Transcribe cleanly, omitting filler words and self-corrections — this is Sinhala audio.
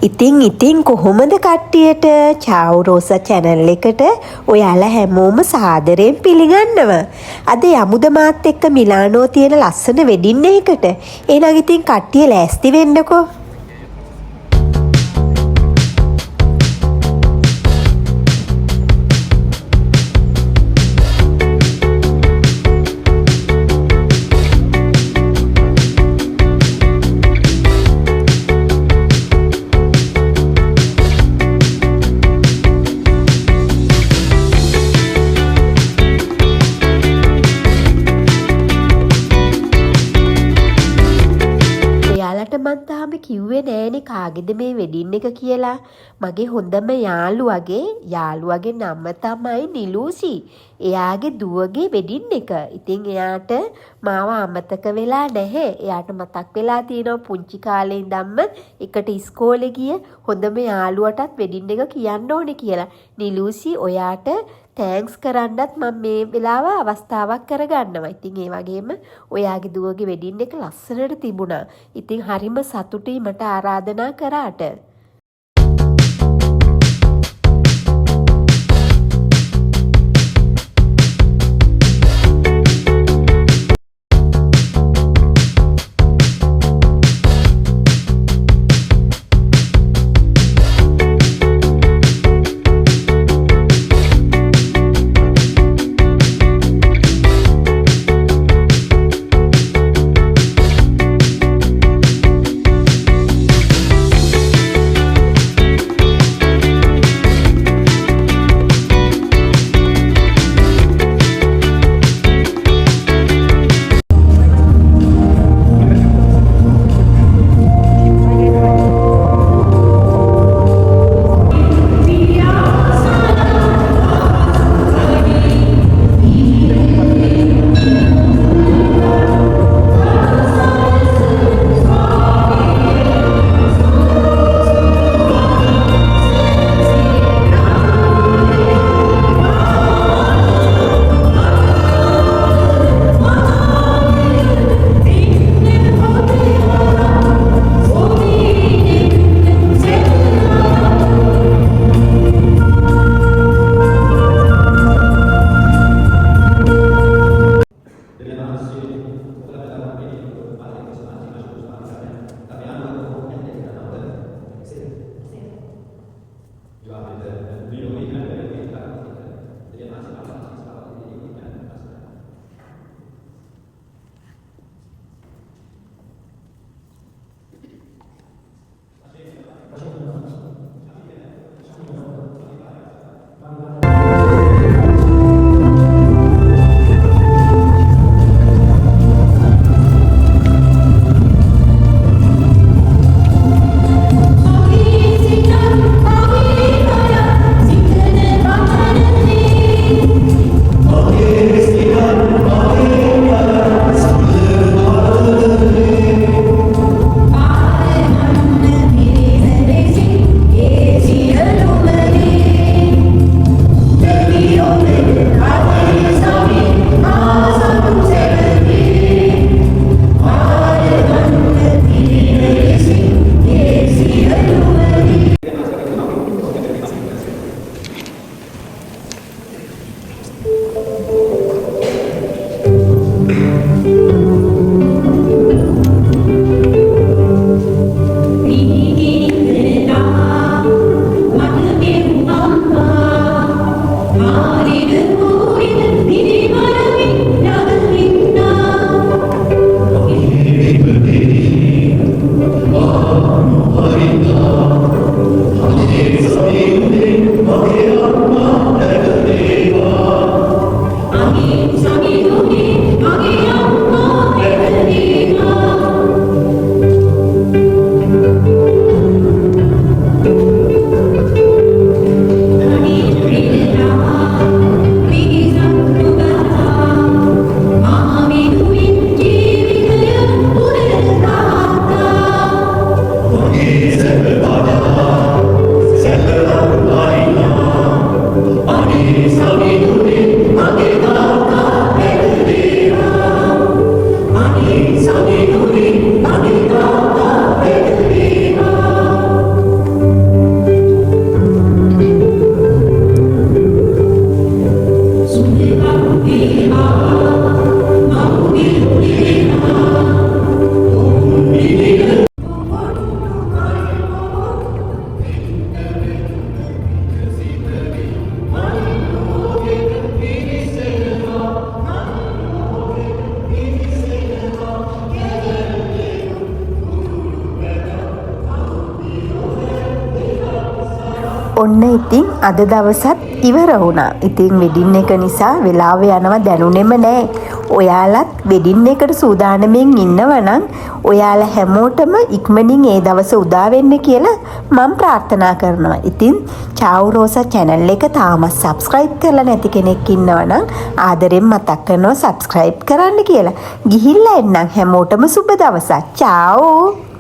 ඉතින් කොහොමද කට්ටියට චාවුරෝසා channel එකට ඔයාලා හැමෝම සාදරයෙන් පිළිගන්නවා. අද යමුද මාත් එක්ක මිලානෝ තියෙන ලස්සන වෙඩින් එකකට. එහෙනම් ඉතින් කට්ටිය ලෑස්ති වෙන්නකෝ. මං තාම කිව්වේ නෑනේ කාගේද මේ වෙඩින් එක කියලා. මගේ හොඳම යාළුවගේ නම තමයි නිලූසි. එයාගේ දුවගේ වෙඩින් එක. ඉතින් එයාට මාව අමතක වෙලා නැහැ. එයාට මතක් වෙලා තියෙනවා පුංචි කාලේ ඉඳන්ම එකට ඉස්කෝලේ ගිය හොඳම යාළුවටත් වෙඩින් එක කියන්න ඕනේ කියලා. නිලූසි ඔයාට තෑන්ක්ස් කරන්නත් මම මේ වෙලාව අවස්ථාවක් කරගන්නවා. ඉතින් ඒ වගේම ඔයාගේ දුවගේ වෙඩින් එක ලස්සනට තිබුණා. ඉතින් හරිම සතුටුයි මට ආරාධනා කරාට. ඔන්න ඉතින් අද දවසත් ඉවර වුණා. ඉතින් වෙඩින් එක නිසා වෙලාව යනවා දැනුනේම නෑ. ඔයාලත් වෙඩින් එකට සූදානමින් ඉන්නවනම් ඔයාලා හැමෝටම ඉක්මනින් ඒ දවස උදා වෙන්න කියලා මම ප්‍රාර්ථනා කරනවා. ඉතින් චාව් රෝසා channel එක තාම subscribe කරලා නැති කෙනෙක් ඉන්නවනම් ආදරෙන් මතක් කරනවා subscribe කරන්න කියලා. ගිහිල්ලා එන්නම් හැමෝටම සුබ දවසක්. චාව්.